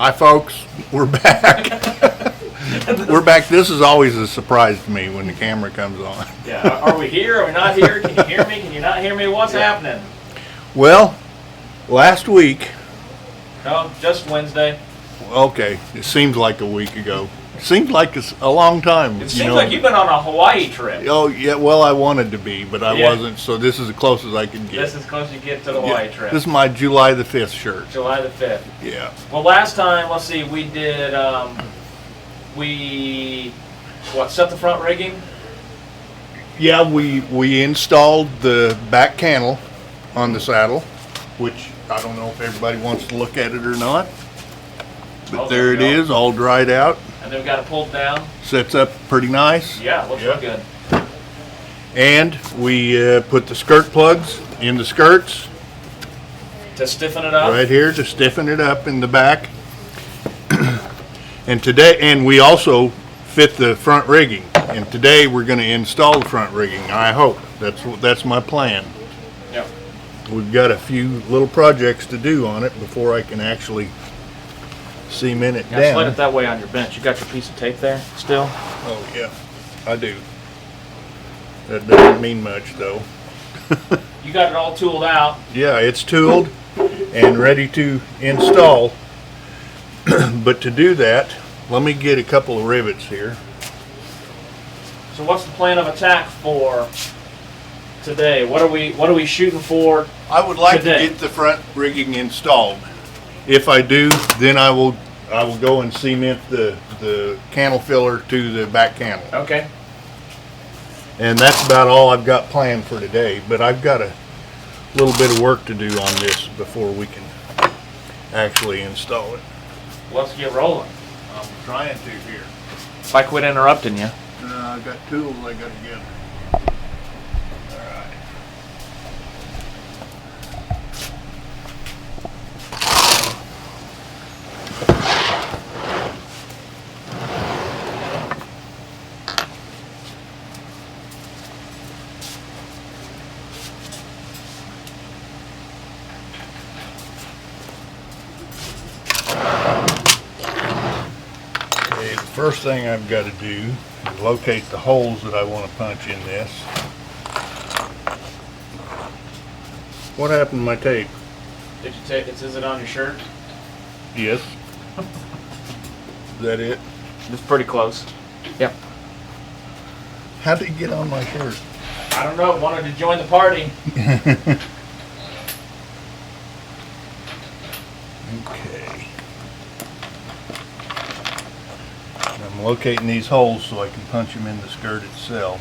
Hi folks, we're back. We're back. This is always a surprise to me when the camera comes on. Yeah, are we here? Are we not here? Can you hear me? Can you not hear me? What's happening? Well, last week, No, just Wednesday. okay, it seems like a week ago. Seems like it's a long time. It seems like you've been on a Hawaii trip. Oh, yeah, well, I wanted to be, but I Yeah. wasn't, so this is as close as I could get. This is close you get to the Hawaii trip. This is my July the 5th shirt. July the 5th. Yeah. Well, last time, let's see, we did, set the front rigging? Yeah, we installed the back cantle on the saddle, which I don't know if everybody wants to look at it or not. But Oh, there it is, all dried out. And then we got it pulled down. Sets up pretty nice. Yeah, it looks real good. And we put the skirt plugs in the skirts To stiffen it up? right here to stiffen it up in the back. And we also fit the front rigging. And today we're going to install the front rigging. I hope that's my plan. Yep. We've got a few little projects to do on it before I can actually cement it Now slide down. it that way on your bench. You got your piece of tape there still? Oh yeah, I do. That doesn't mean much though. You got it all tooled out. Yeah, it's tooled and ready to install. But to do that, let me get a couple of rivets here. So what's the plan of attack for today? What are we shooting for? I would like Today. to get the front rigging installed. If I do, then I will go and cement the cantle filler to the back cantle. Okay. And that's about all I've got planned for today, but I've got a little bit of work to do on this before we can actually install it. Let's get rolling. I'm trying to here. If I quit interrupting you. I've got tools I got to get. All right. Okay, the first thing I've got to do is locate the holes that I want to punch in this. What happened to my tape? Did you take it? Is it on your shirt? Yes. Is that it? It's pretty close. Yep. How did it get on my shirt? I don't know. Wanted to join the party. Okay. I'm locating these holes so I can punch them in the skirt itself.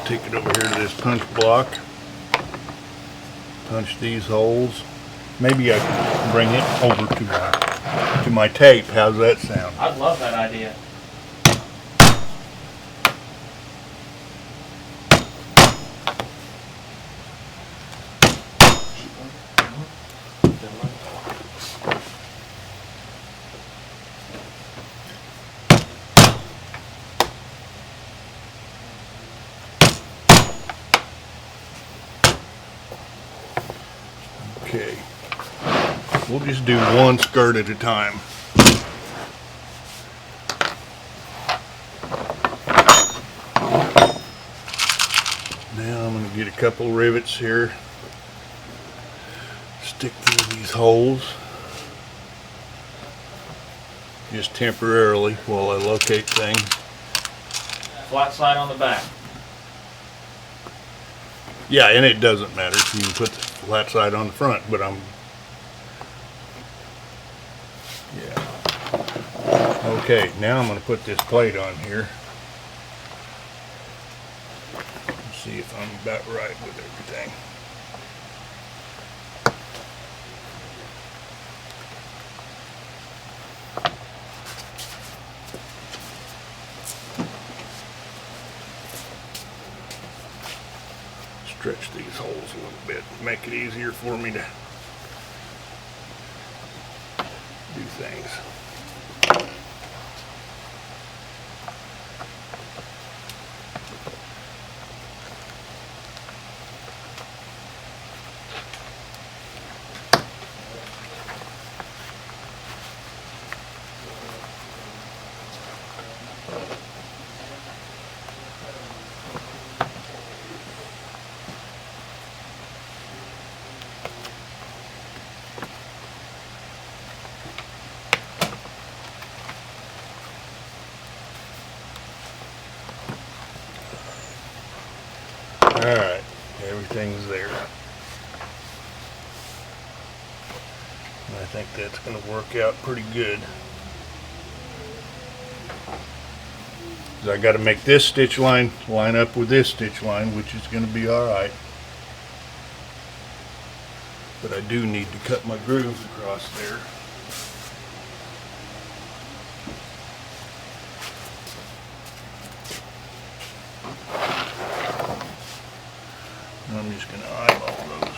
Take it over here to this punch block. Punch these holes. Maybe I can bring it over to my tape. How's that sound? I'd love that idea. Okay. We'll just do one skirt at a time. Now I'm going to get a couple rivets here. Stick through these holes. Just temporarily while I locate things. Flat side on the back. Yeah, and it doesn't matter if you can put the flat side on the front, but yeah. Okay, now I'm going to put this plate on here. See if I'm about right with everything. Stretch these holes a little bit, make it easier for me to do things. Alright, everything's there. I think that's going to work out pretty good. I got to make this stitch line line up with this stitch line, which is going to be alright. But I do need to cut my grooves across there. I'm just going to eyeball those.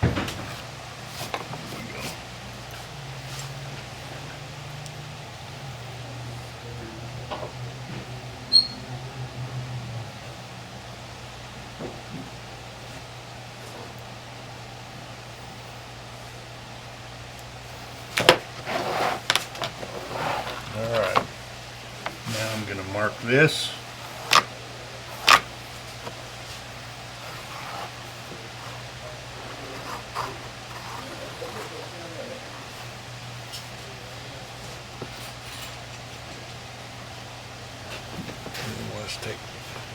There we go. All right. Now I'm going to mark this. And let's take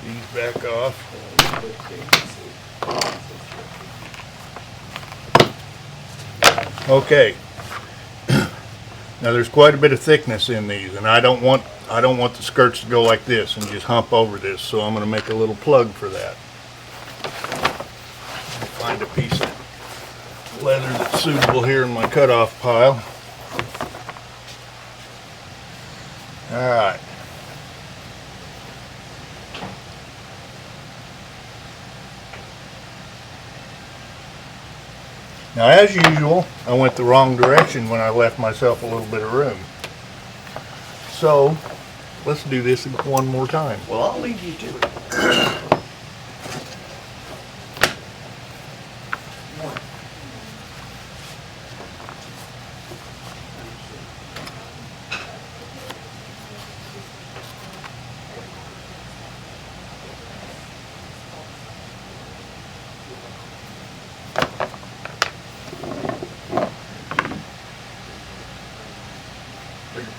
these back off. Okay. Now there's quite a bit of thickness in these, and I don't want the skirts to go like this and just hump over this, so I'm going to make a little plug for that. Find a piece of leather that's suitable here in my cutoff pile. Alright. Now, as usual, I went the wrong direction when I left myself a little bit of room. So, let's do this one more time. Well, I'll leave you to it.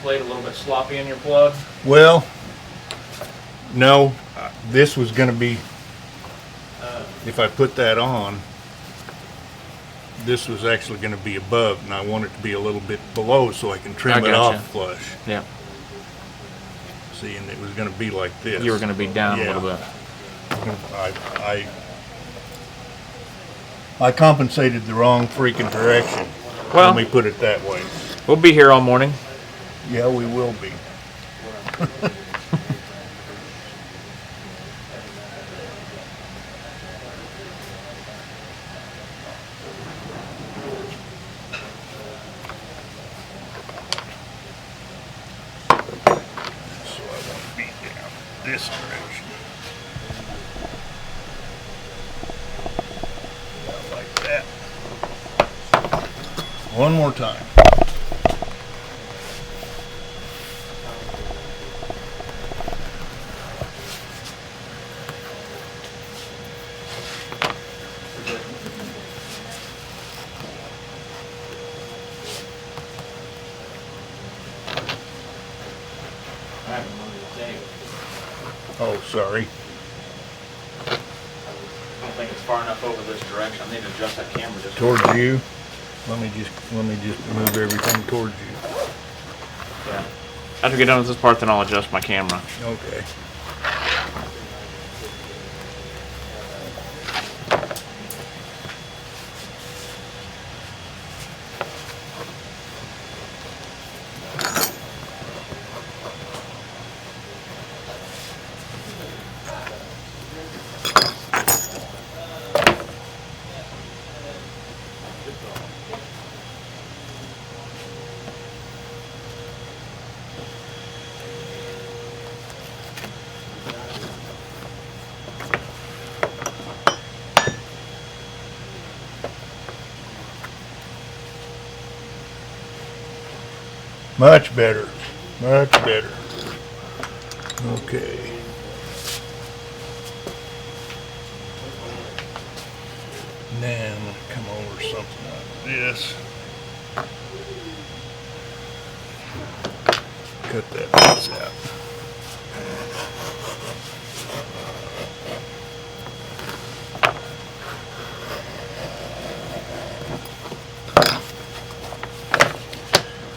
Plate a little bit sloppy in your plug? Well, no, this was going to be, if I put that on, this was actually going to be above, and I want it to be a little bit below so I can trim it off flush. Yeah. See, and it was going to be like this. You were going to be down a little bit. I compensated the wrong freaking direction. Well, let me put it that way. We'll be here all morning. Yeah, we will be. So I want to be down this direction. Like that. One more time. Oh, sorry. I don't think it's far enough over this direction. I need to adjust that camera just towards you. Let me just move everything towards you. Yeah. After we get done with this part, then I'll adjust my camera. Okay. Much better. Much better. Okay. Now I'm going to come over something like this. Cut that piece out.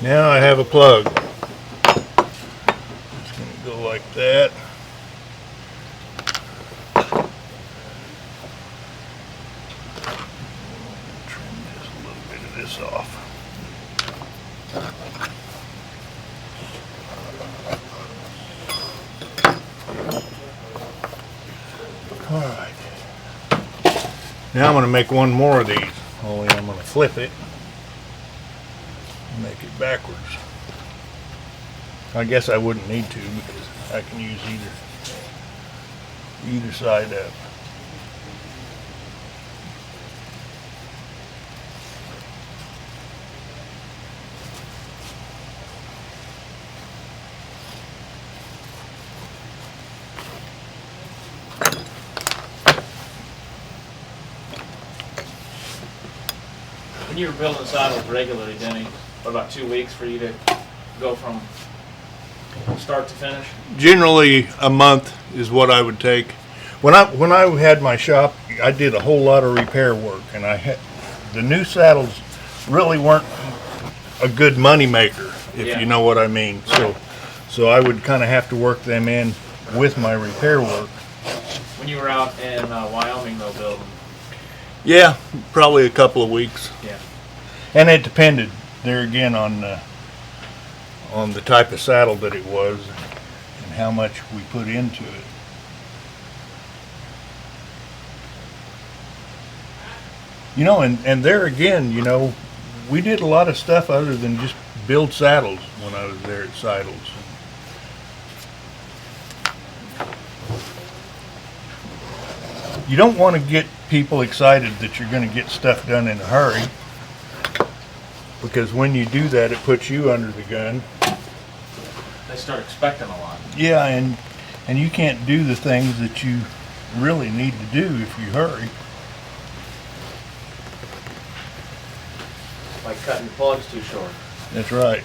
Now I have a plug. It's going to go like that. Trim just a little bit of this off. All right. Now I'm going to make one more of these. Only I'm going to flip it. Make it backwards. I guess I wouldn't need to because I can use either side up. When you were building saddles regularly, Denny, what, about 2 weeks for you to go from start to finish? Generally, a month is what I would take. When I had my shop, I did a whole lot of repair work, and the new saddles really weren't a good money maker, if Yeah. you know what I mean. Right. So I would kind of have to work them in with my repair work. When you were out in Wyoming, though, building. Yeah, probably a couple of weeks. Yeah. And it depended there again on the type of saddle that it was and how much we put into it. You know, and there again, you know, we did a lot of stuff other than just build saddles when I was there at Seidels. You don't want to get people excited that you're going to get stuff done in a hurry, because when you do that, it puts you under the gun. They start expecting a lot. Yeah, and you can't do the things that you really need to do if you hurry. Like cutting your plugs too short. That's right.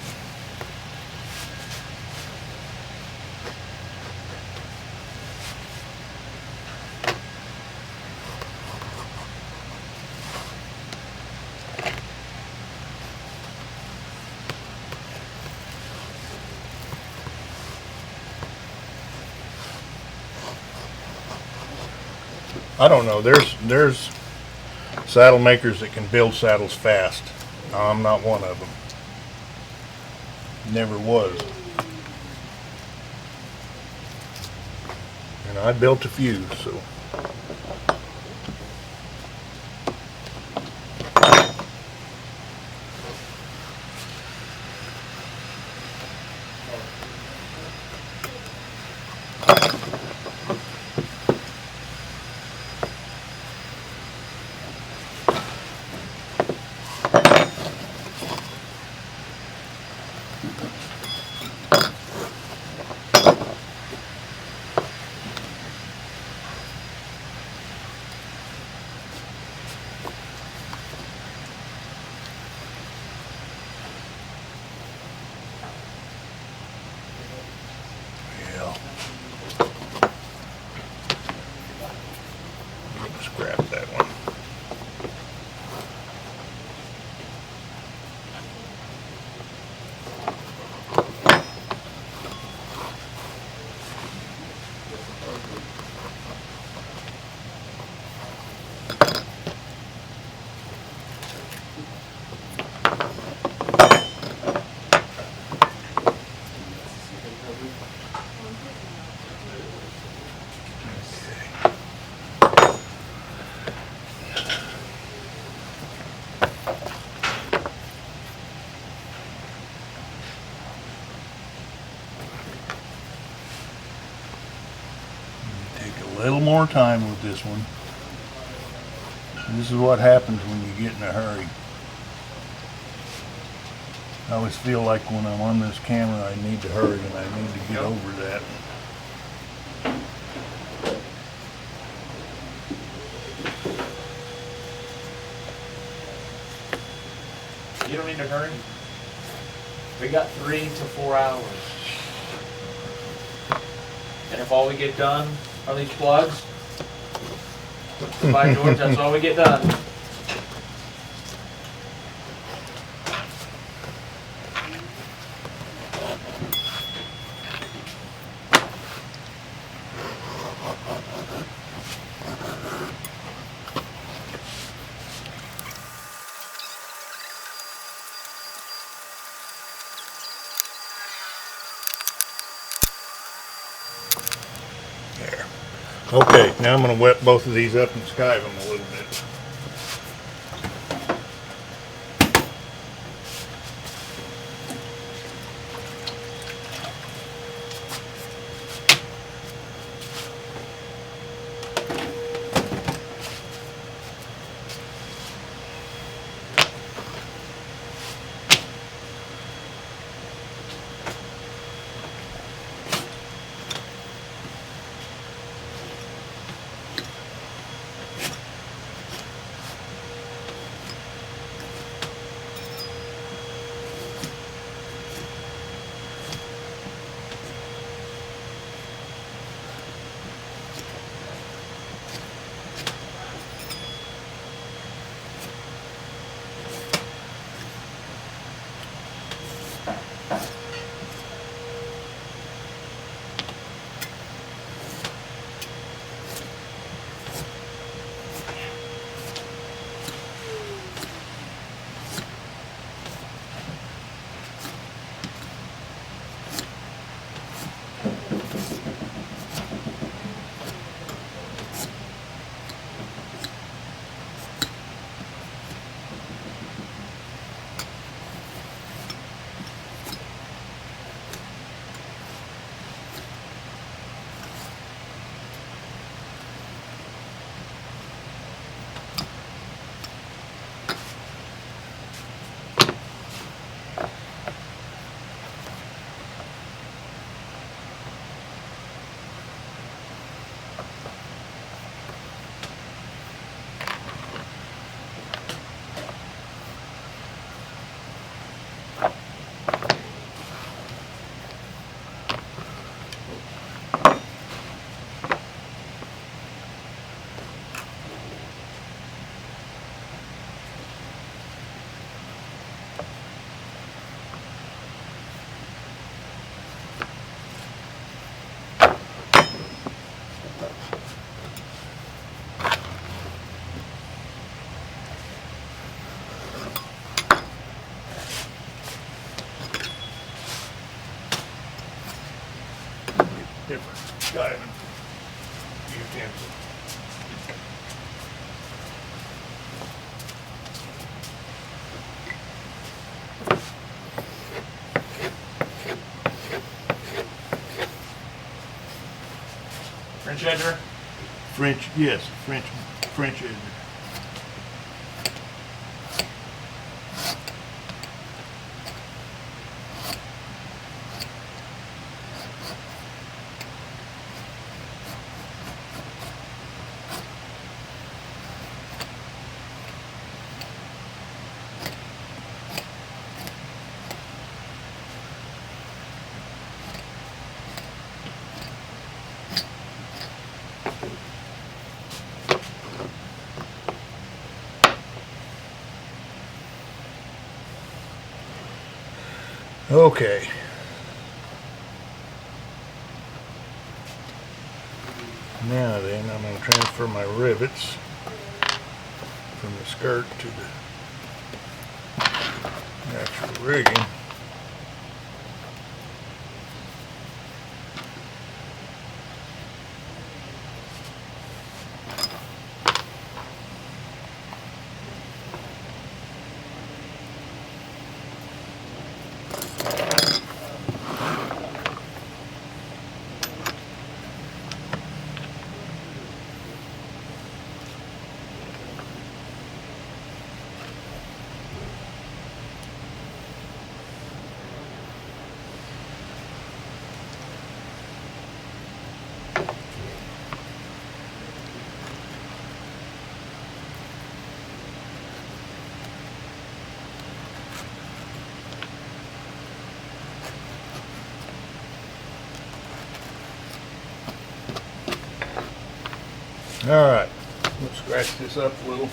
I don't know. There's saddle makers that can build saddles fast. I'm not one of them. Never was. And I built a few, so. Scrap that one. little more time with this one. This is what happens when you get in a hurry. I always feel like when I'm on this camera I need to hurry and I need to get over that. You don't need to hurry. We got 3 to 4 hours. And if all we get done are these plugs, by George, that's all we get done. There. Okay, now I'm going to wet both of these up and skive them a little bit. Different skiving utensil. French edger. French, yes, French edger. Okay. Now then, I'm going to transfer my rivets from the skirt to the actual rigging. All right, let's scratch this up a little.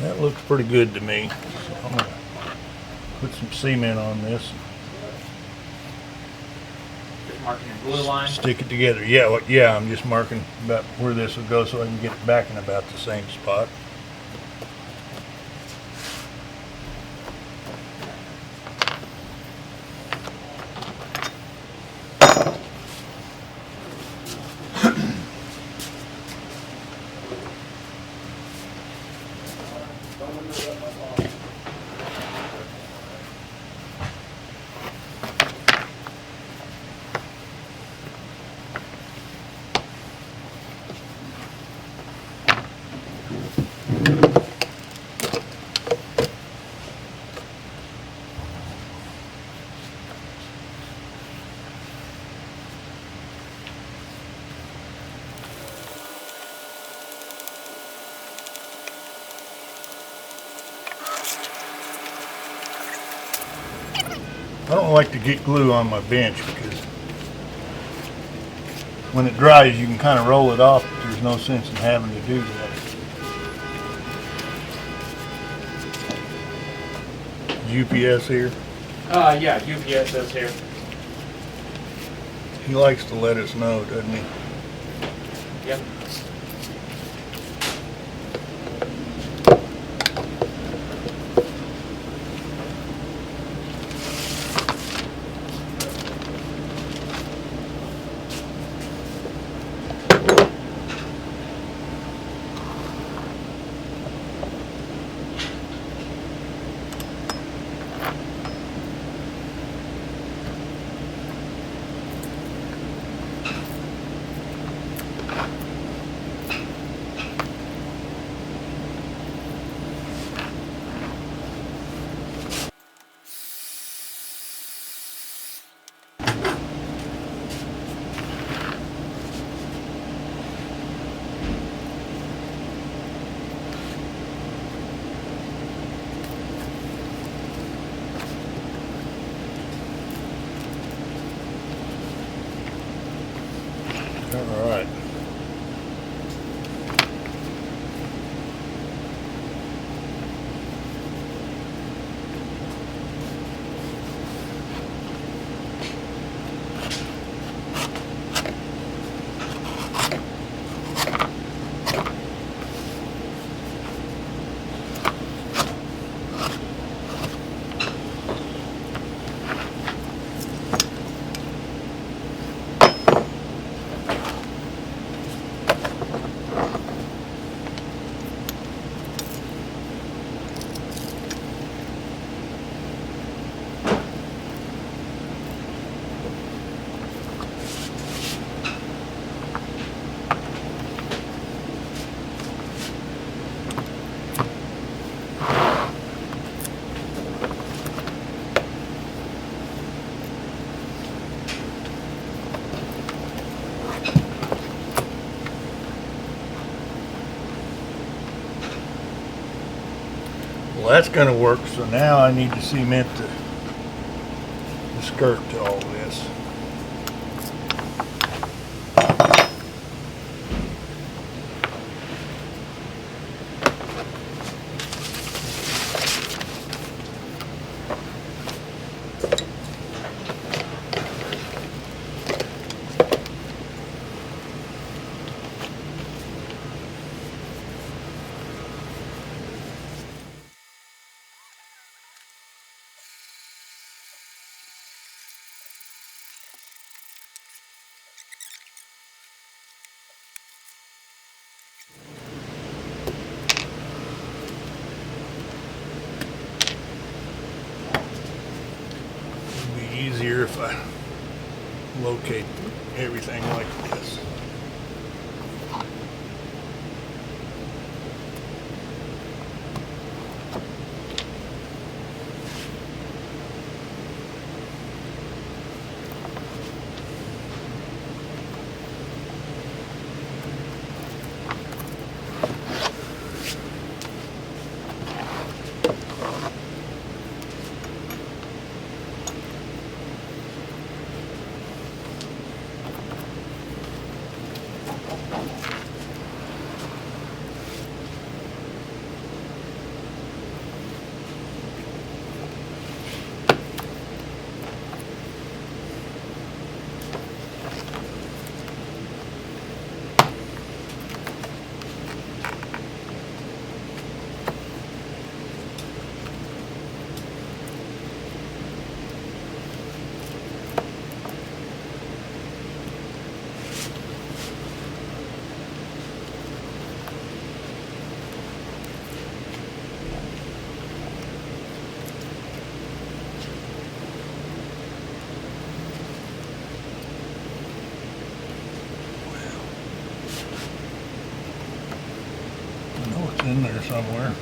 That looks pretty good to me. So I'm gonna put some cement on this. Just marking your blue line. Stick it together. Yeah, yeah, I'm just marking about where this will go so I can get it back in about the same spot. I don't like to get glue on my bench because when it dries you can kind of roll it off, but there's no sense in having to do that. UPS here. Yeah, UPS is here. He likes to let us know, doesn't he? Yep. All right. Well, that's going to work. So now I need to cement the skirt to all this. easier if I locate everything like this. I know it's in there somewhere.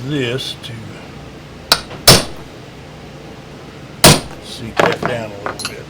This to seat that down a little bit.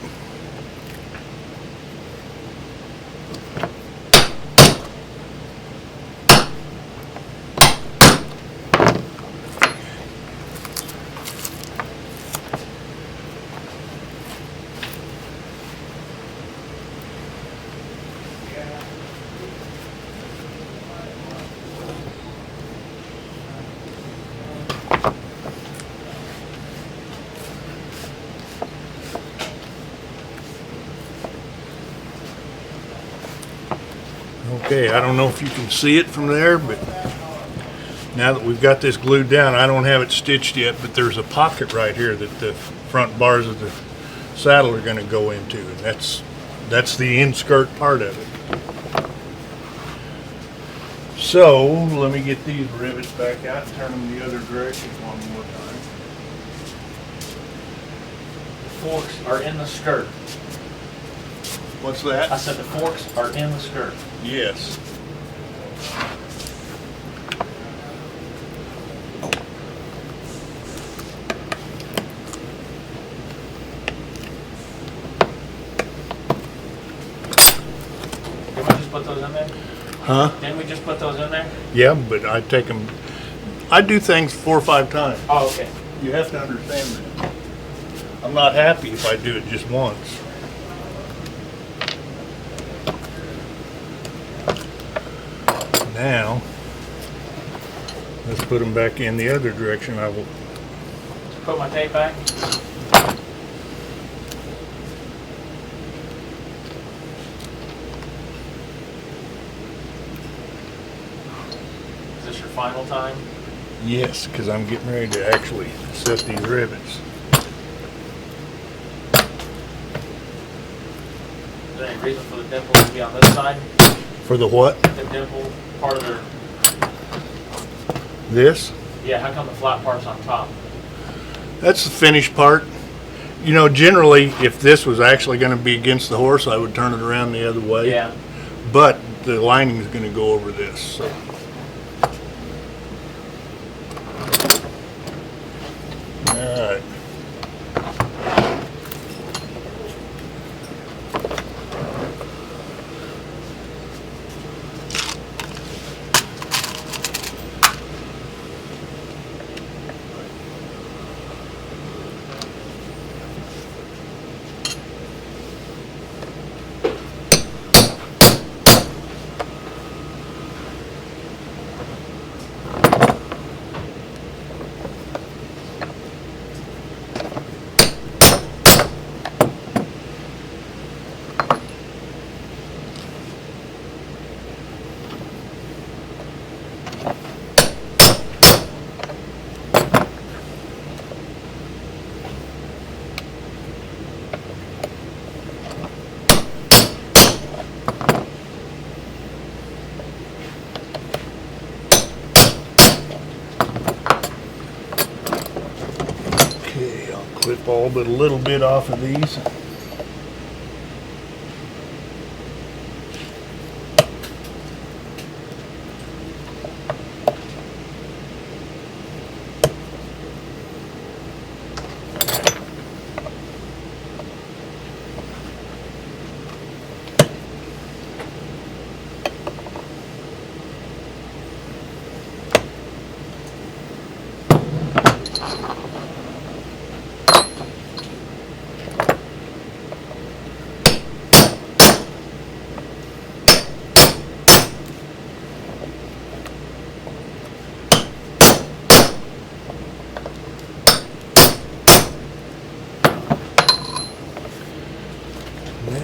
Okay, I don't know if you can see it from there, but now that we've got this glued down, I don't have it stitched yet, but there's a pocket right here that the front bars of the saddle are going to go into, and that's the inskirt part of it. So let me get these rivets back out and turn them the other direction one more time. The forks are in the skirt. What's that? I said the forks are in the skirt. Yes. Didn't we just put those in there? Huh? Didn't we just put those in there? Yeah, but I take them. I do things 4 or 5 times. Oh, okay. You have to understand that. I'm not happy if I do it just once. Now, let's put them back in the other direction. I will. Put my tape back. Is this your final time? Yes, because I'm getting ready to actually set these rivets. Is there any reason for the dimple to be on this side? For the what? The dimple part of their... This? Yeah, how come the flat part's on top? That's the finished part. You know, generally, if this was actually going to be against the horse, I would turn it around the other way. Yeah. But the lining is going to go over this. So. All right. Clip all but a little bit off of these.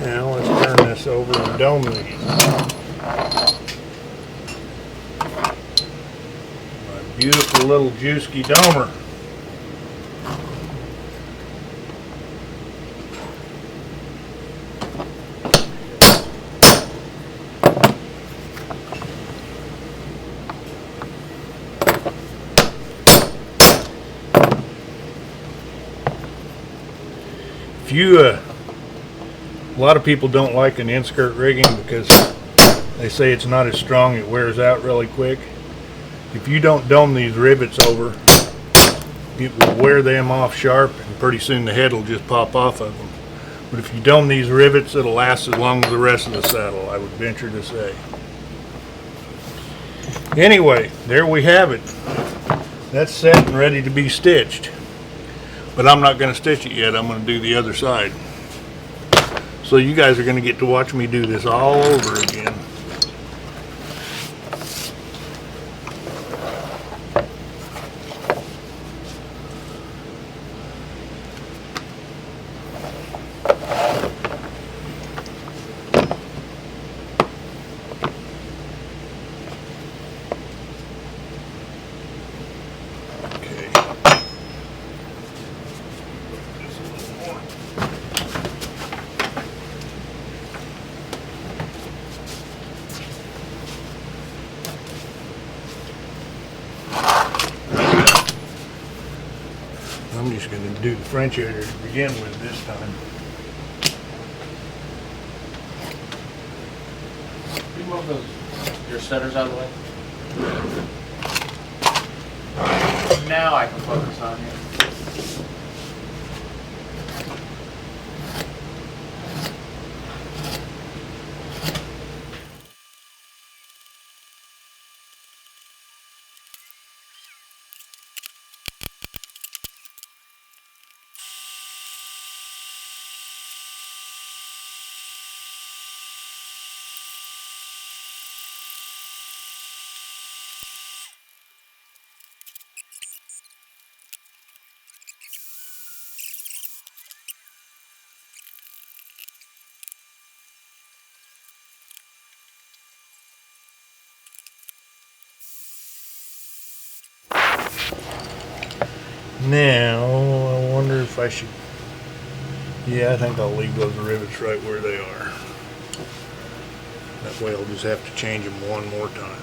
Now let's turn this over and dome these. My beautiful little Juicy domer. If you a lot of people don't like an in-skirt rigging because they say it's not as strong, it wears out really quick. If you don't dome these rivets over, it will wear them off sharp and pretty soon the head will just pop off of them. But if you dome these rivets, it'll last as long as the rest of the saddle, I would venture to say. Anyway, there we have it. That's set and ready to be stitched. But I'm not going to stitch it yet, I'm going to do the other side. So you guys are going to get to watch me do this all over again. I'm just going to do the French area to begin with this time. Can you move your setters out of the way? Now I can focus on you. Now, I wonder if I should, yeah, I think I'll leave those rivets right where they are. That way I'll just have to change them one more time.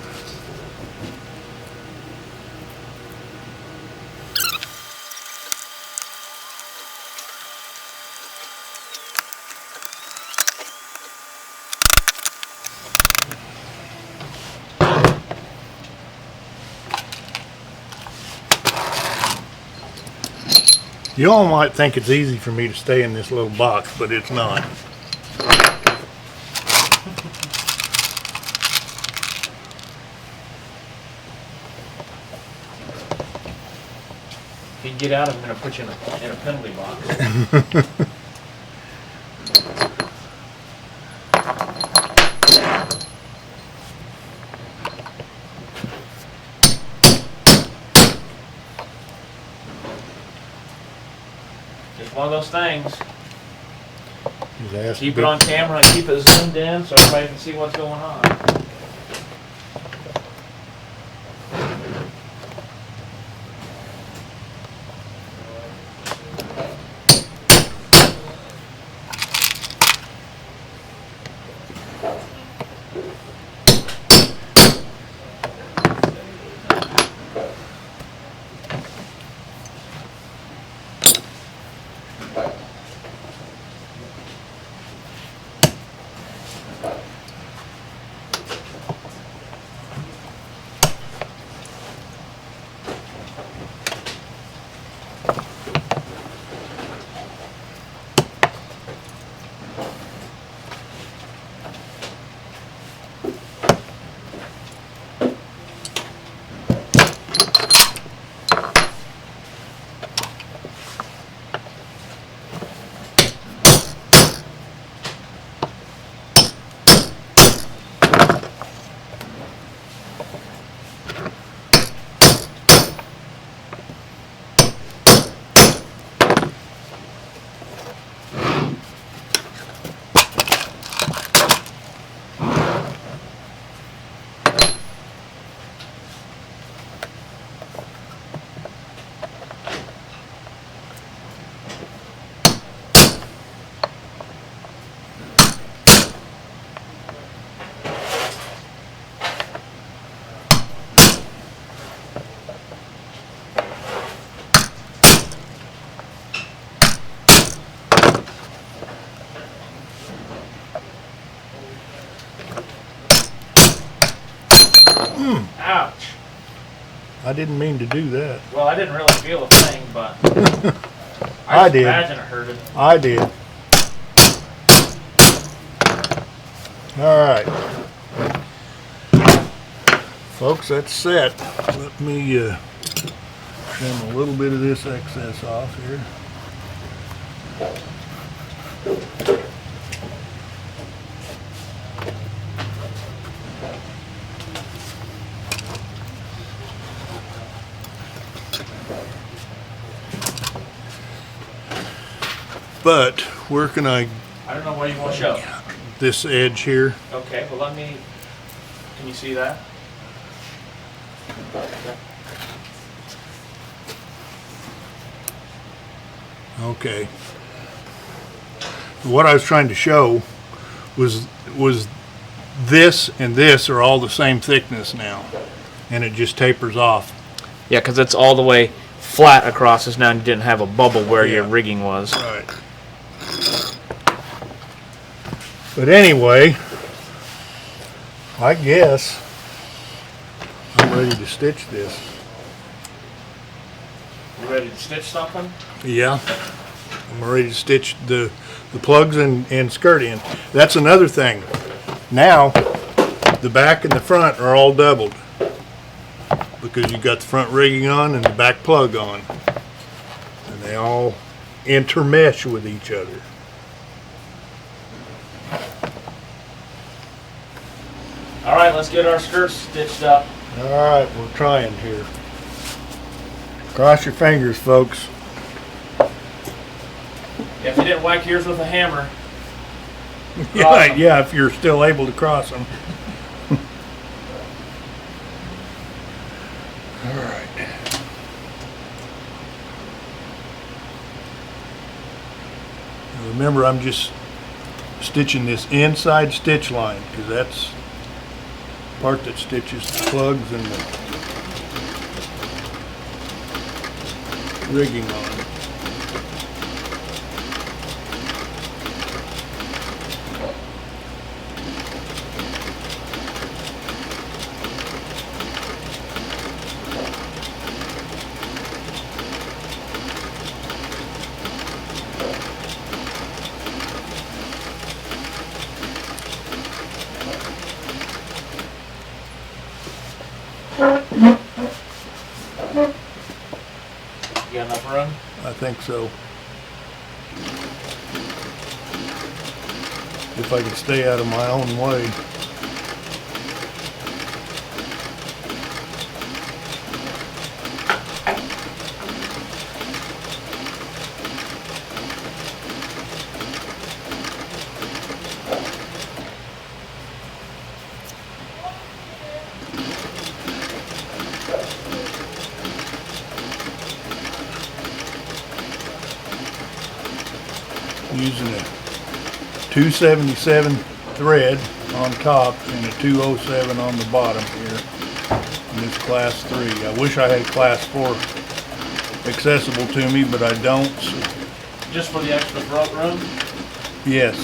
You all might think it's easy for me to stay in this little box, but it's not. If you get out, I'm going to put you in a penalty box. Just one of those things. Keep it on camera and keep it zoomed in so everybody can see what's going on. Ouch. I didn't mean to do that. Well, I didn't really feel a thing, but I just did. imagine it hurted. I did. All right. Folks, that's set. Let me trim a little bit of this excess off here. But where can I, I don't know where you want to show. this edge here? Okay, well let me, can you see that? Okay. What I was trying to show was this and this are all the same thickness now, and it just tapers off. Yeah, because it's all the way flat across this now, and you didn't have a bubble where your Yeah. rigging was. Right. But anyway, I guess I'm ready to stitch this. You ready to stitch something? Yeah, I'm ready to stitch the plugs and skirt in. That's another thing. Now, the back and the front are all doubled because you got the front rigging on and the back plug on, and they all intermesh with each other. All right, let's get our skirts stitched up. All right, we're trying here. Cross your fingers, folks. If you didn't whack yours with a hammer, Yeah, them. yeah, if you're still able to cross them. All right. Now remember, I'm just stitching this inside stitch line because that's the part that stitches the plugs and the rigging on. you got enough room? I think so. If I can stay out of my own way. Using a 277 thread on top and a 207 on the bottom here. And it's class 3. I wish I had class 4 accessible to me, but I don't. So Just for the extra front room? yes.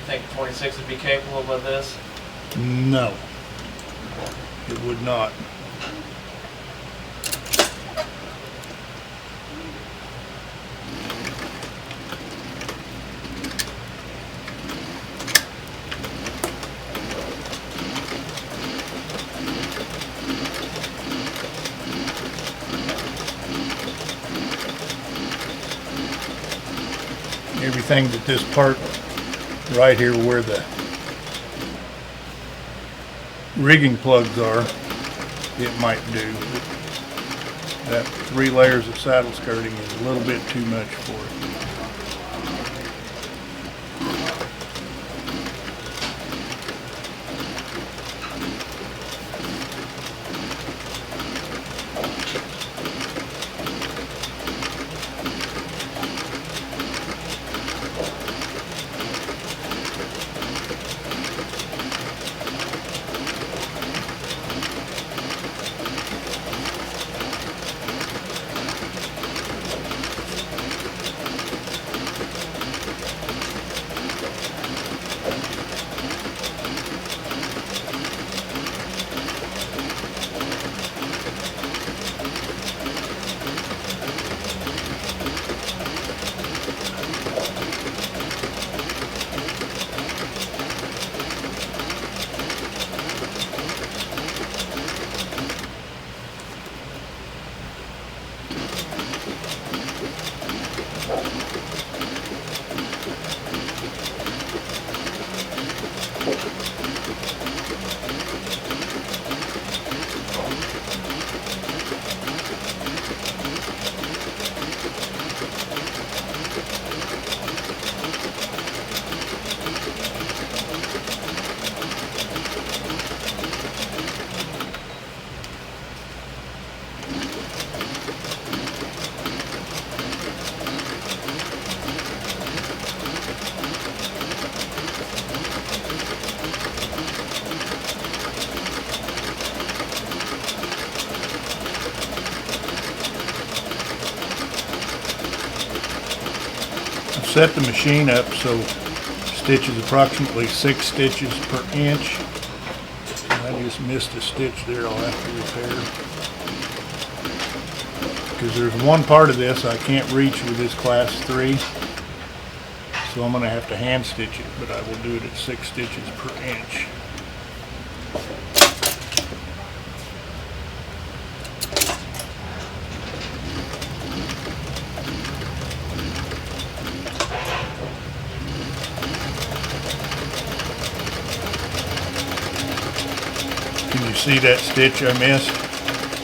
think a 26 would be capable of this? No, it would not. Everything that this part right here where the rigging plugs are, it might do. But that 3 layers of saddle skirting is a little bit too much for it. Set the machine up so stitches approximately 6 stitches per inch. I just missed a stitch there, I'll have to repair. Because there's one part of this I can't reach with this class 3. So I'm going to have to hand stitch it, but I will do it at 6 stitches per inch. Can you see that stitch I missed?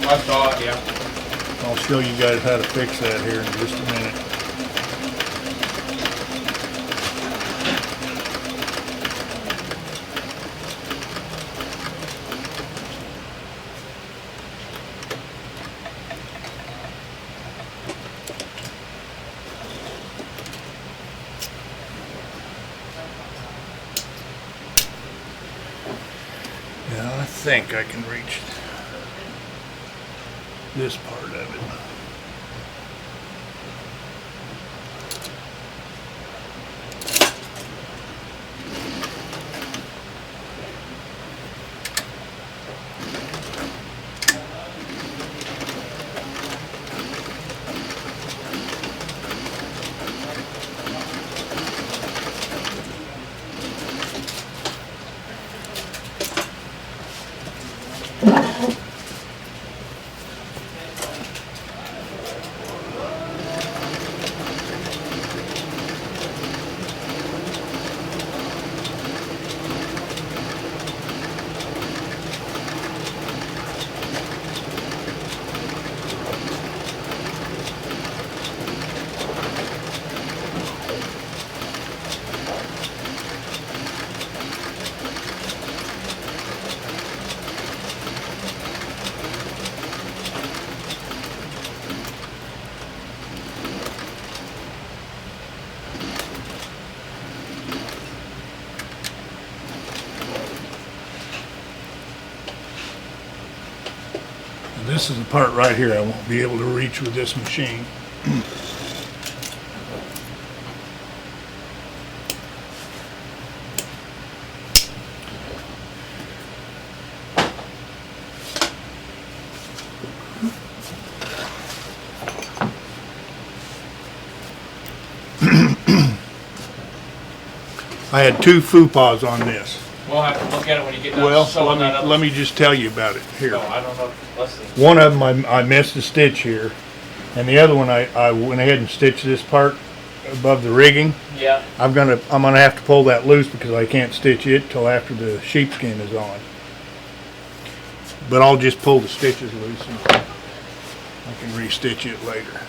I saw it, yeah. I'll show you guys how to fix that here in just a minute. Yeah, I think I can reach this part of it. This is the part right here I won't be able to reach with this machine. I had 2 faux pas on this. We'll have to look at it when you get done Well, sewing that up. let me just tell you about it here. No, I don't know. Let's see. One of them I missed a stitch here, and the other one I went ahead and stitched this part above the rigging. Yeah. I'm gonna have to pull that loose because I can't stitch it till after the sheepskin is on. But I'll just pull the stitches loose and I can restitch it later.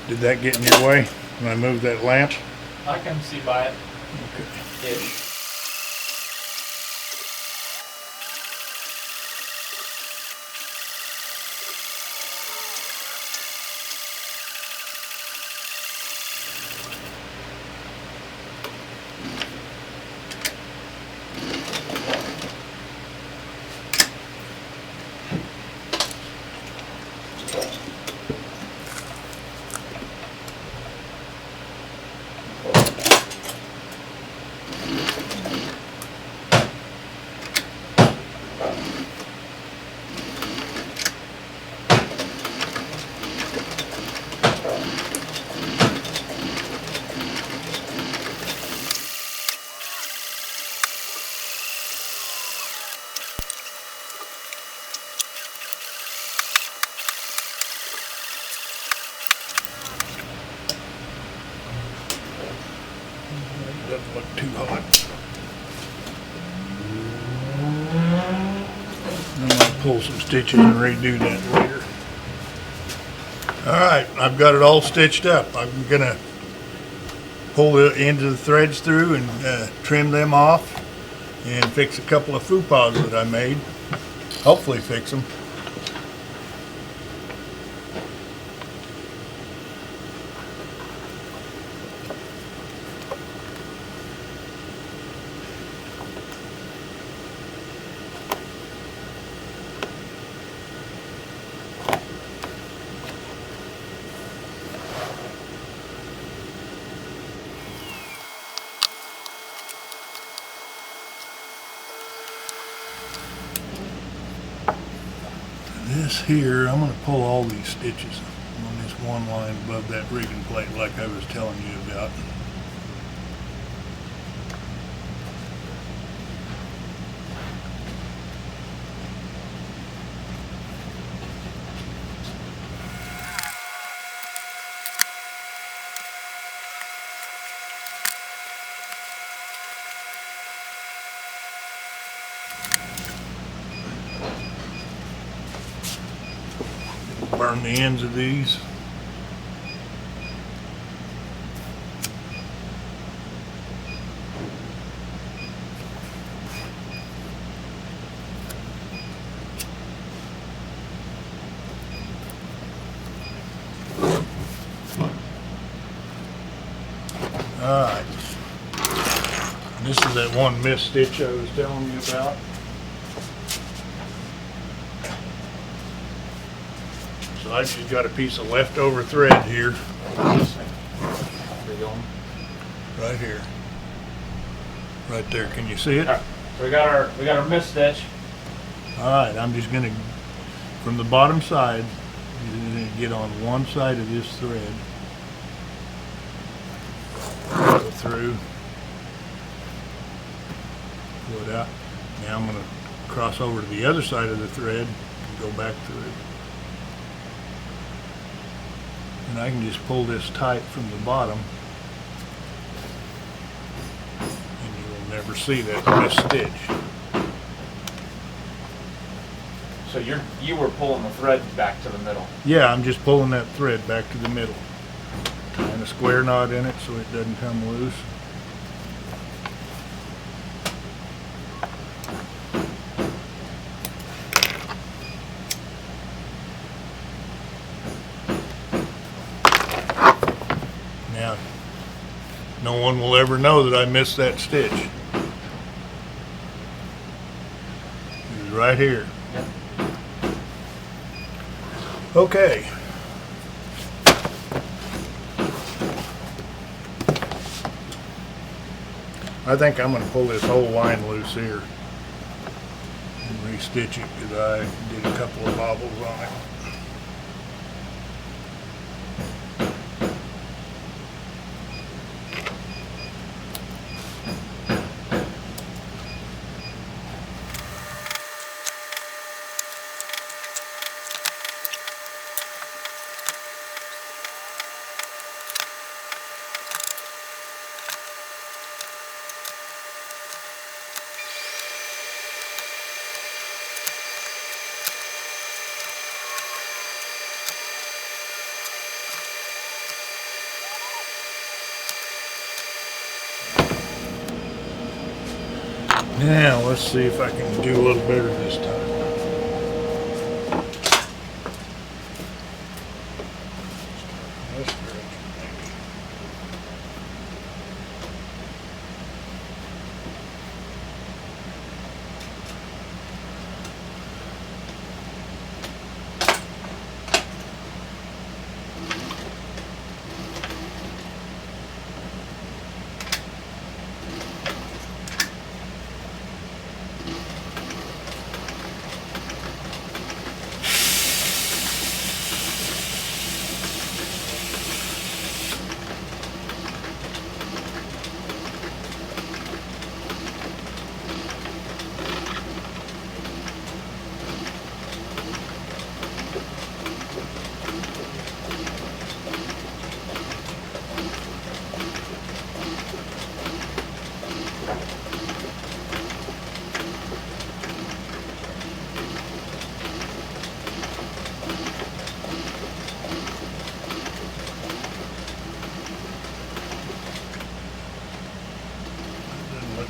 Did that get in your way when I moved that lamp? I can see by it. Okay. Ish. Doesn't look too hot. I might pull some stitches and redo that later. Alright, I've got it all stitched up. I'm gonna pull the ends of the threads through and trim them off and fix a couple of faux pas that I made. Hopefully fix them. This here, I'm going to pull all these stitches on this one line above that rigging plate like I was telling you about. Burn the ends of these. Alright. This is that one missed stitch I was telling you about. So I just got a piece of leftover thread here. Right here. Right there. Can you see it? All right. So we got our mist stitch. Alright, I'm just gonna, from the bottom side, you're gonna get on one side of this thread. Go through. Pull it out. Now I'm gonna cross over to the other side of the thread and go back through. And I can just pull this tight from the bottom and you will never see that missed stitch. So you were pulling the thread back to the middle. Yeah, I'm just pulling that thread back to the middle. Tying a square knot in it so it doesn't come loose. Now, no one will ever know that I missed that stitch. It was right here. Yep. Okay. I think I'm going to pull this whole line loose here and restitch it because I did a couple of bobbles on it. Now, let's see if I can do a little better this time. This direction, maybe.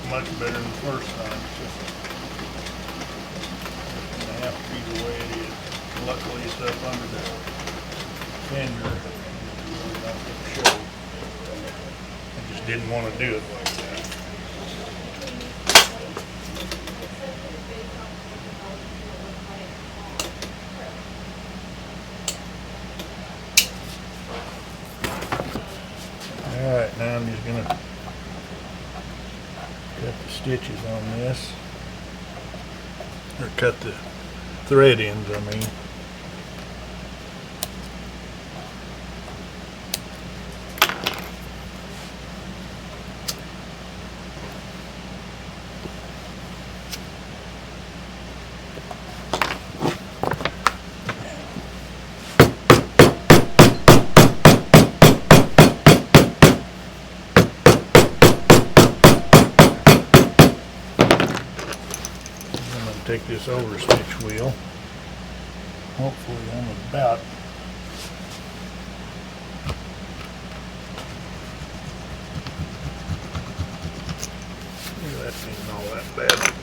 Much better than the first time. It's gonna have to be the way it is. Luckily it's up under the fender. It's not gonna show. I just didn't want to do it like that. Alright, now I'm just gonna cut the stitches on this, or cut the thread ends, I mean. Take this over stitch wheel. Hopefully I'm about that ain't all that bad.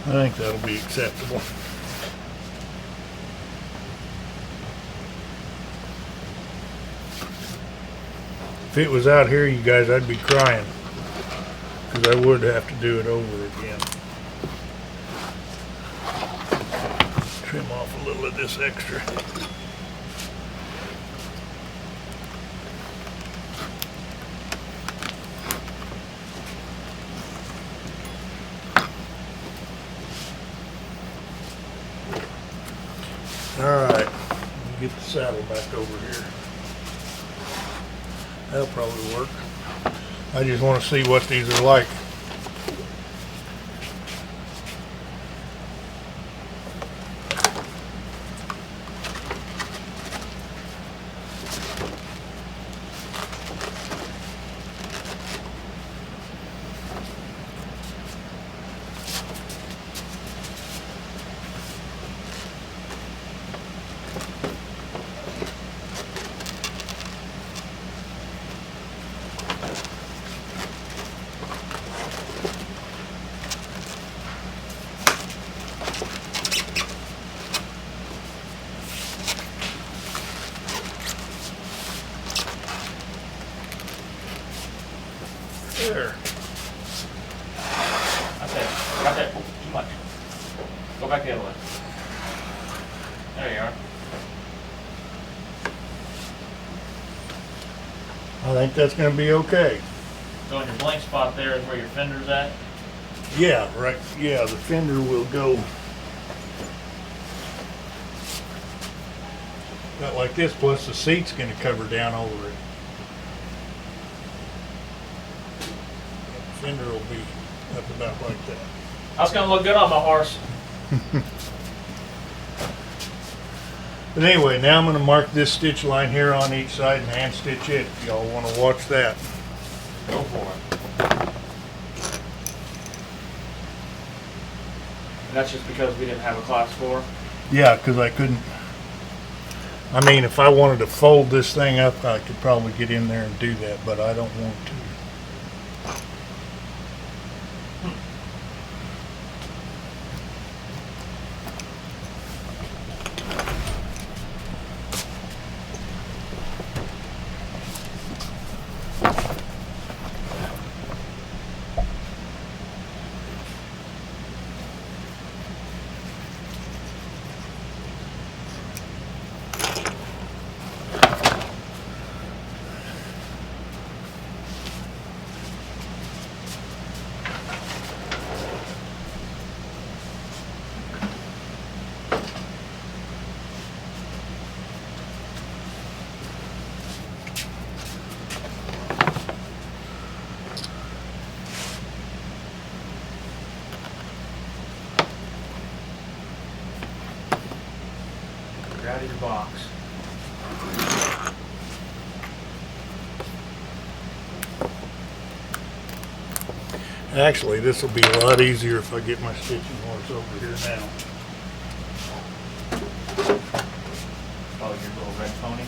I think that'll be acceptable. If it was out here, you guys, I'd be crying. because I would have to do it over again. Trim off a little of this extra. All right, get the saddle back over here. That'll probably work. I just want to see what these are like. There. That's it. Got that. Too much. Go back the other way. There you are. I think that's going to be okay. So in your blank spot there is where your fender's at. Yeah, right. Yeah, the fender will go about like this, plus the seat's going to cover down over it. The fender will be up about like that. That's gonna look good on my horse. But anyway, now I'm going to mark this stitch line here on each side and hand stitch it. If y'all want to watch that. Go for it. And that's just because we didn't have a class 4. Yeah, because I couldn't. I mean, if I wanted to fold this thing up, I could probably get in there and do that, but I don't want to. Get out of your box. Actually, this will be a lot easier if I get my stitching horse over here now. Oh, your little red pony.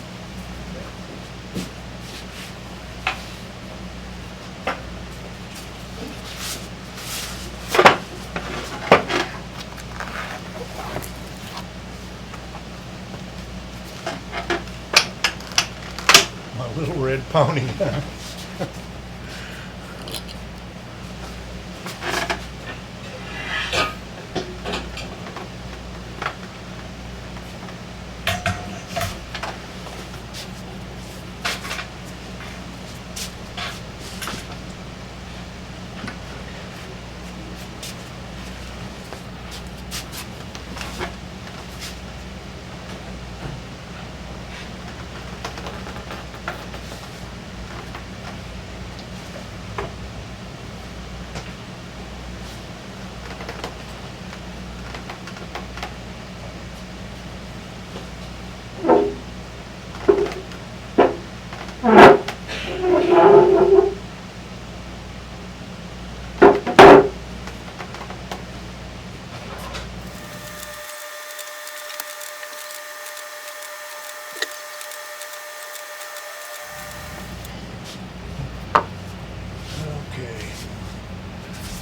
My little red pony.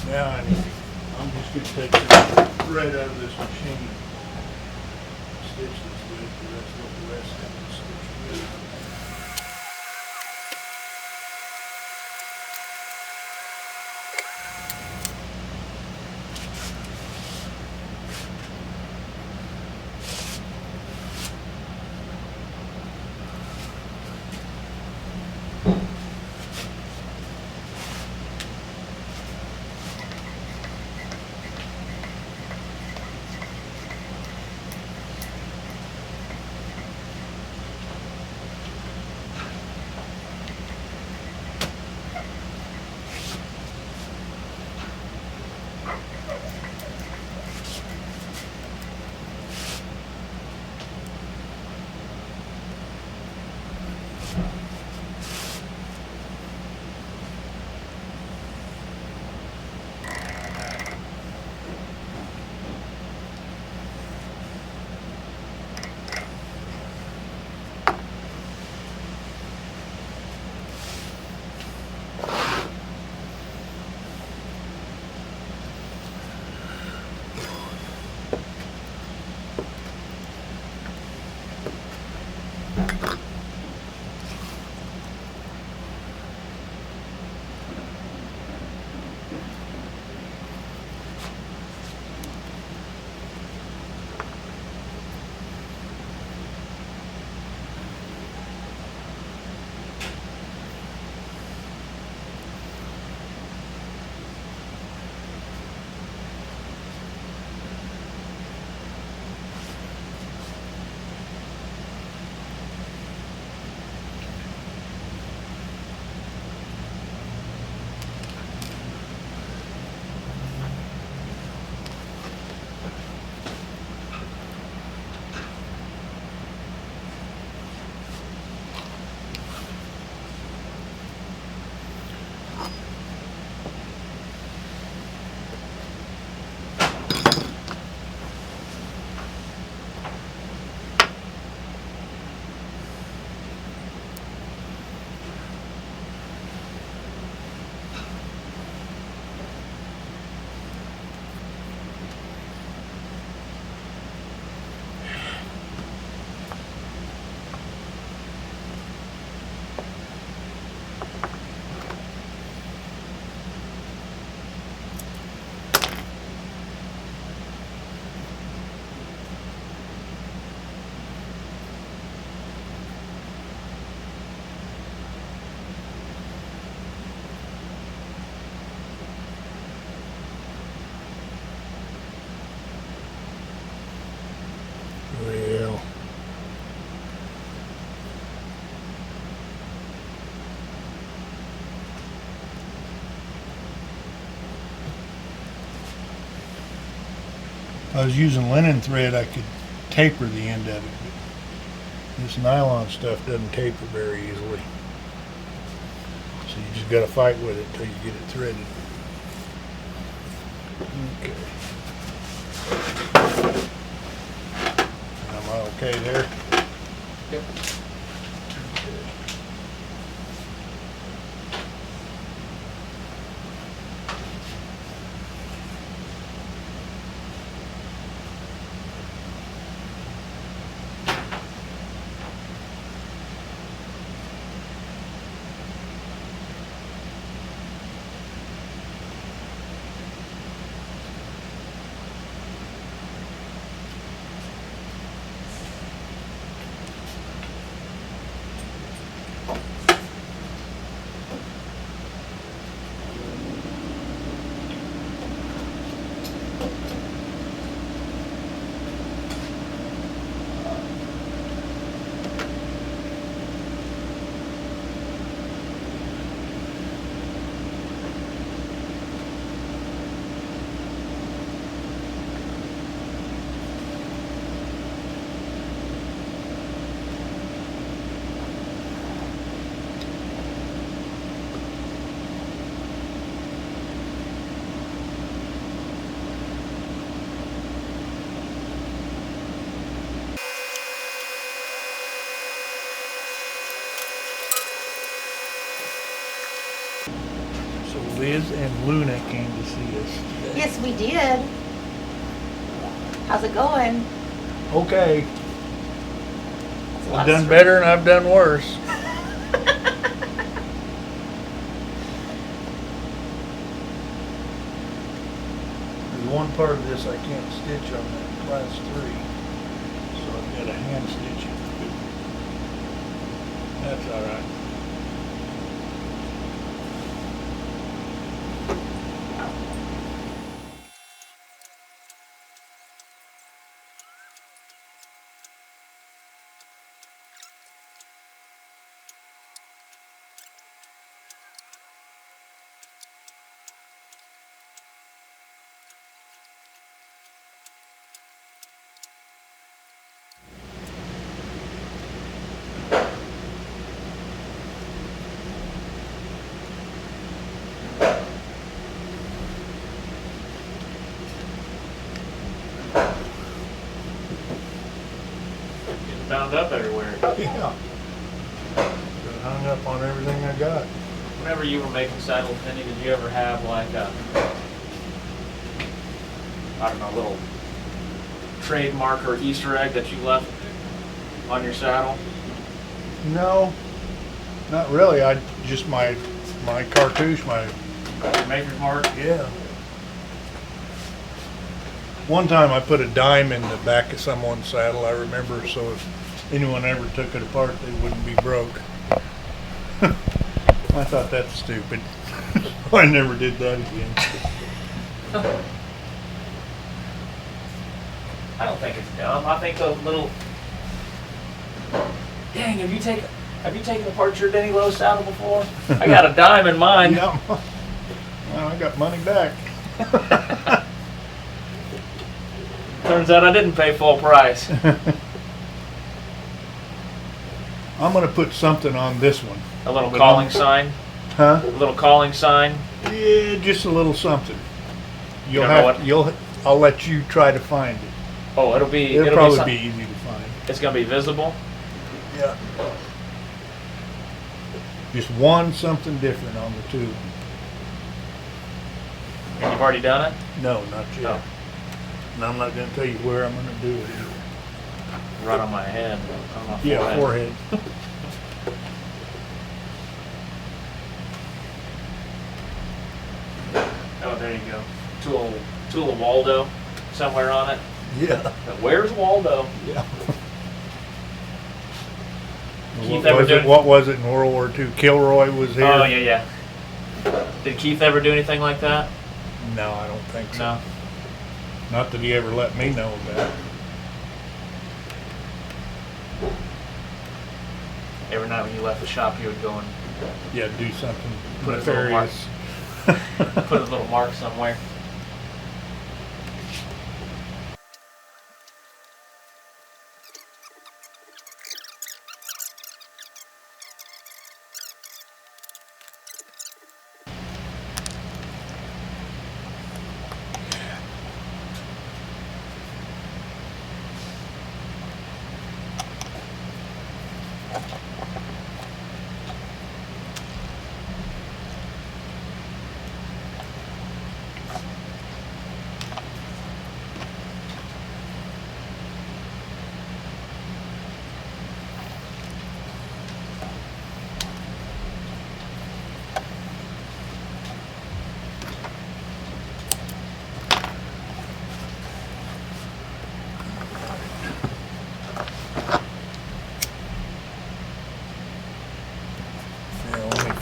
Now I'm just going to take this right out of this machine. Stitch this with, because that's what the rest of the stitch with. I was using linen thread, I could taper the end of it. But this nylon stuff doesn't taper very easily. So you just gotta fight with it till you get it threaded. Okay. Am I okay there? Yep. So Liz and Luna came to see us. Yes, we did. How's it going? Okay, That's a lot I've of done stress. better and I've done worse. There's one part of this I can't stitch on that class 3, so I've got to hand stitch it. That's all right. Getting bound up everywhere. Yeah. Got hung up on everything I got. Whenever you were making saddles, Denny, did you ever have like a, I don't know, little trademark or Easter egg that you left on your saddle? No, not really. I just my cartouche, my Your maker's mark? yeah. One time I put a dime in the back of someone's saddle, I remember, so if anyone ever took it apart, they wouldn't be broke. I thought that's stupid. I never did that again. I don't think it's dumb. I think those little. Dang, have you taken apart your Denny Lowe saddle before? I got a dime in mine. Yeah. Well, I got money back. Turns out I didn't pay full price. I'm gonna put something on this one. A little But calling I'm- sign. Huh? A little calling sign. Yeah, just a little something. You don't know what? I'll let you try to find it. Oh, it'll be. It'll It'll probably some- be easy to find. It's gonna be visible. Yeah. Just one something different on the tube. And you've already done it. No, not yet. Oh. And I'm not gonna tell you where I'm gonna do it. Right on my head. On my Yeah, forehead. Oh, there you go. Tool of Waldo somewhere on it. Yeah. But where's Waldo? Yeah. Keith ever do- What was it in World War II? Kilroy was here? Oh, yeah. Did Keith ever do anything like that? No, I don't think so. No. Not that he ever let me know about it. Every night when you left the shop, he would go and Yeah, do something Put his little mark. nefarious. put a little mark somewhere.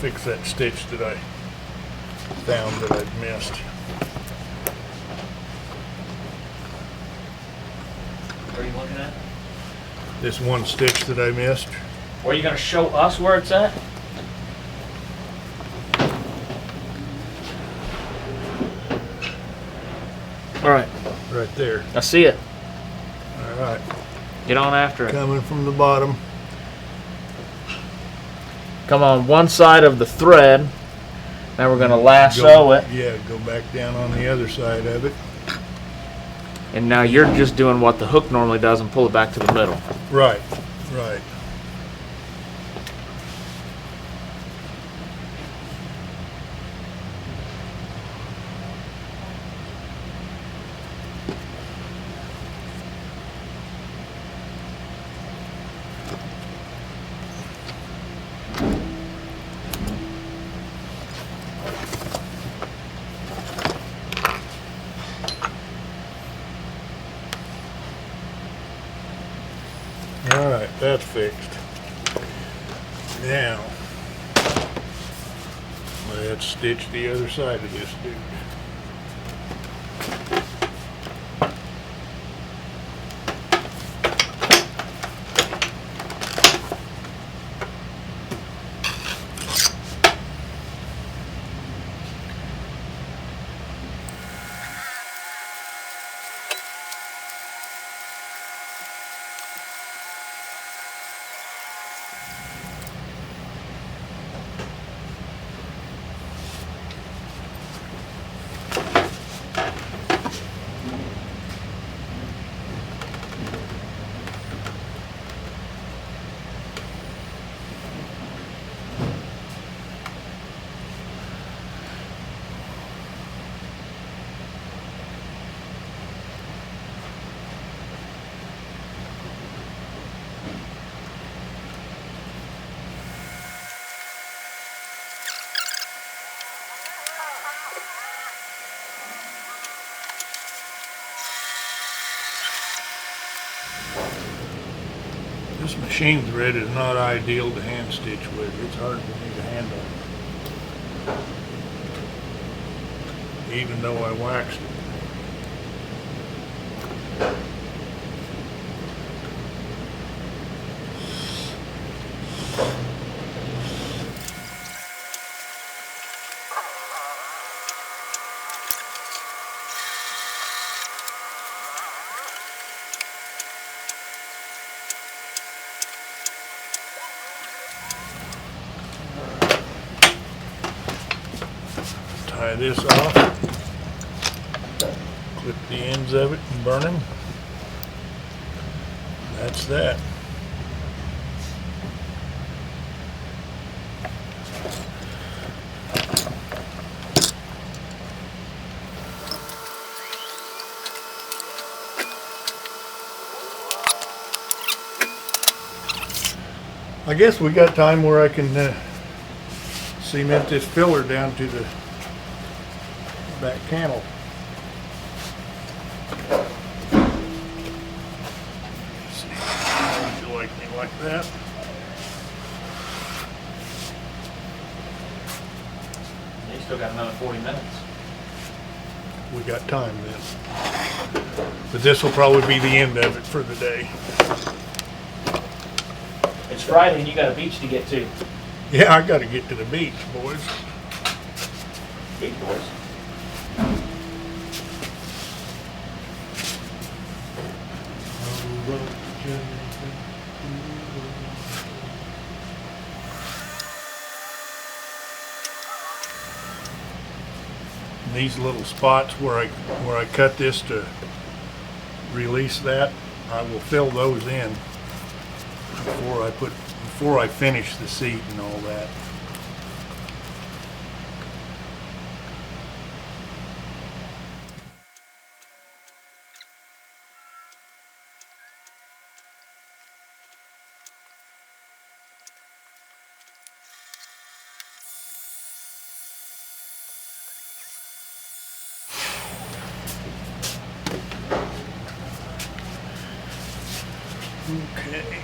fix that stitch that I found that I'd missed. Where are you looking at? This one stitch that I missed. Or are you gonna show us where it's at? All right, Right there. I see it. All right. Get on after it. Coming from the bottom. Come on one side of the thread. Now we're gonna lasso it. Yeah, go back down on the other side of it. And now you're just doing what the hook normally does and pull it back to the middle. Right, right. All right, that's fixed. Now, let's stitch the other side of this dude. This machine thread is not ideal to hand stitch with. It's hard for me to handle, even though I waxed it. Tie this off, clip the ends of it and burn them. That's that. I guess we got time where I can cement this filler down to the back cantle. See, would you like me like that? You still got another 40 minutes. We got time then. But this will probably be the end of it for the day. It's Friday and you got a beach to get to. Yeah, I gotta get to the beach, boys. Beach boys. These little spots where I cut this to release that, I will fill those in before I finish the seat and all that. Okay.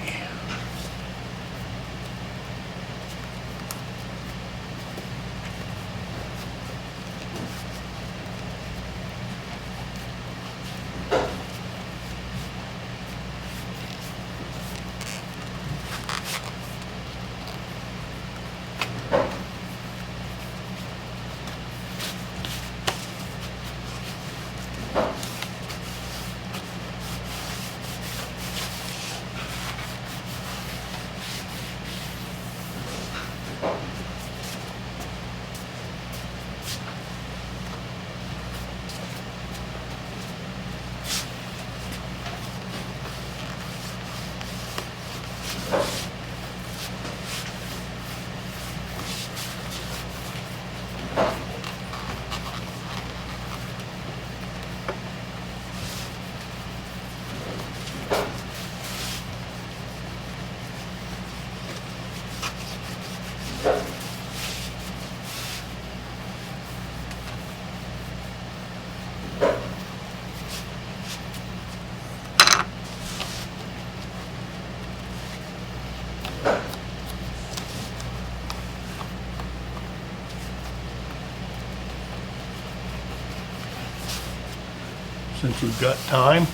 since we've got time,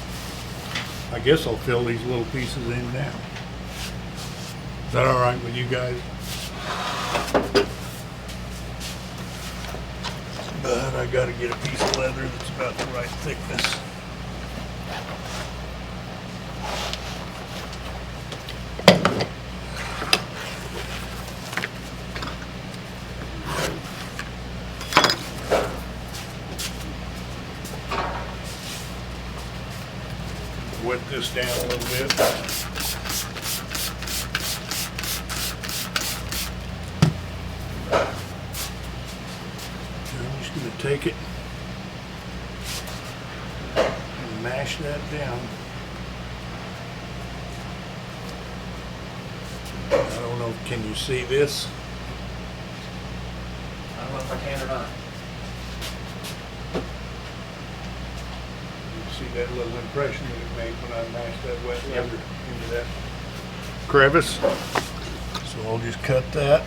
I guess I'll fill these little pieces in now. Is that all right with you guys? But I gotta get a piece of leather that's about the right thickness. Wet this down a little bit. I'm just going to take it and mash that down. I don't know, can you see this? I don't know if I can or not. See that little impression that it made when I mashed that wet Yep. leather into that crevice. So I'll just cut that.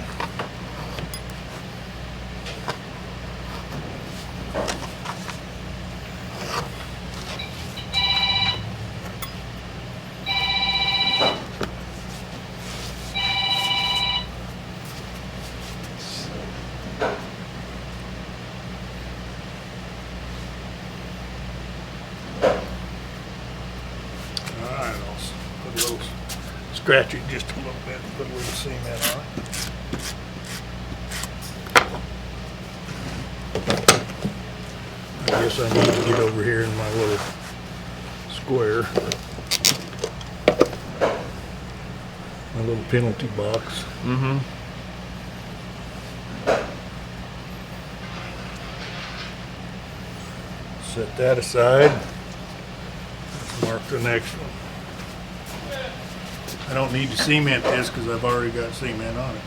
Put a little, scratch it just a little bit and put a little cement on it. I guess I need to get over here in my little square. My little penalty box. Mm-hmm. Set that aside. Let's mark the next one. I don't need to cement this because I've already got cement on it.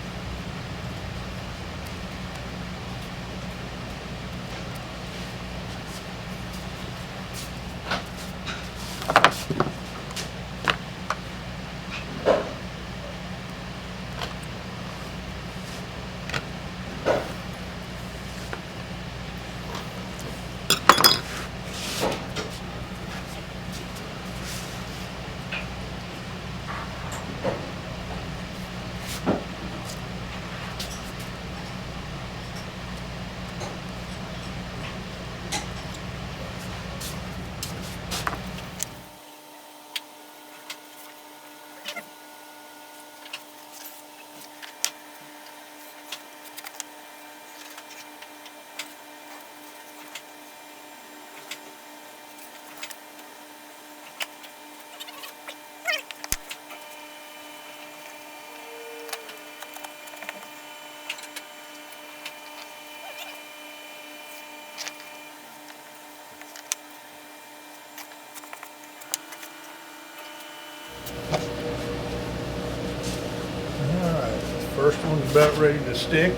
First one's about ready to stick.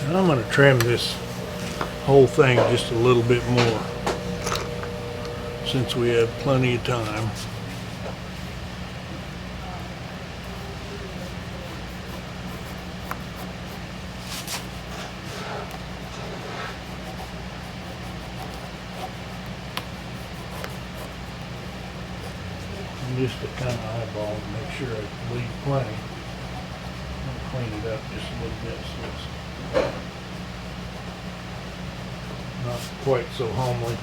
And I'm going to trim this whole thing just a little bit more since we have plenty of time. Just to kind of eyeball and make sure I leave plenty. I'll clean it up just a little bit so it's not quite so homely.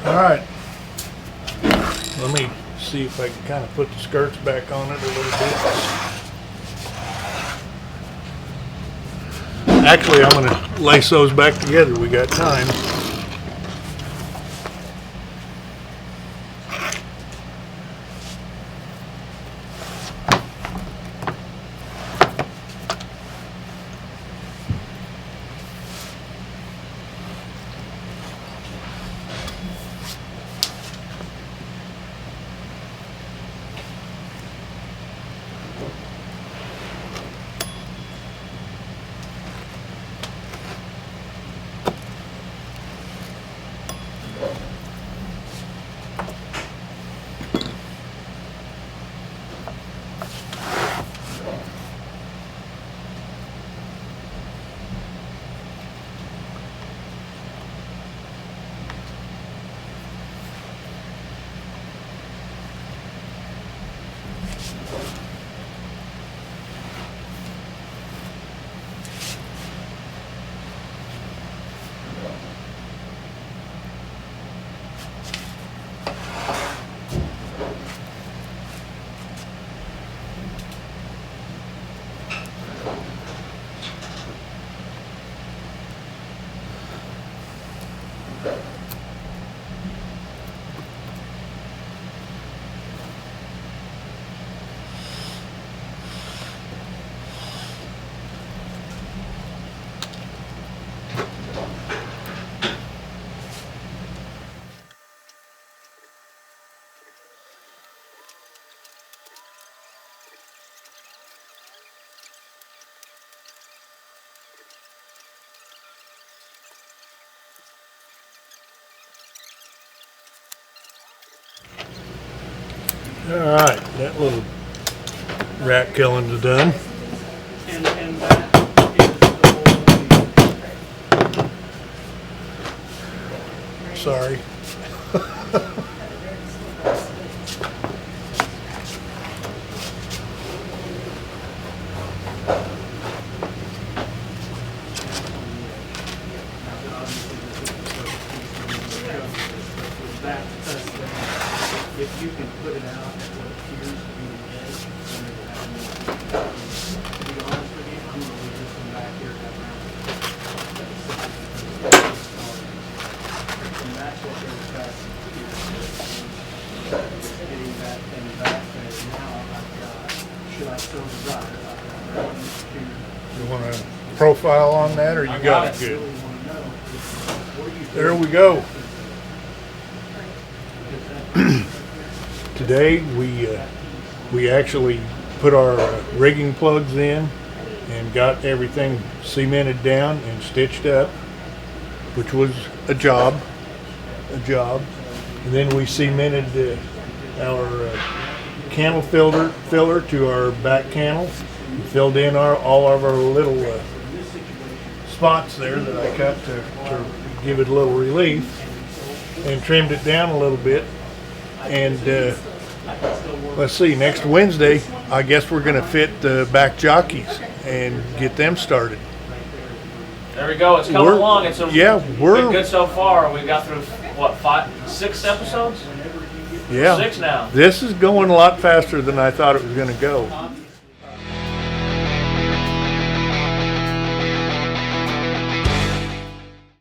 All right, let me see if I can kind of put the skirts back on it a little bit. Actually, I'm gonna lace those back together. We got time. All right, that little rat killing's done. And that is the whole Sorry. if you can put it out at what appears to be the edge, then it will have more. To be honest with you, I'm gonna leave this one back here at that round. And that's what they're testing here. Getting that thing back there. Now I've got, should I still desire, I've got ready to. You want a profile on that, or you got it good? I really wanna know There we go. Today we actually put our rigging plugs in and got everything cemented down and stitched up, which was a job. And then we cemented our cantle filler to our back cantle. We filled in all of our little spots there that I cut to give it a little relief, and trimmed it down a little bit. And let's see, next Wednesday, I guess we're going to fit the back jockeys and get them started. There we go. It's coming We're- along. It's we're been good so far. We got through what, 6 episodes? yeah. 6 now. This is going a lot faster than I thought it was going to go.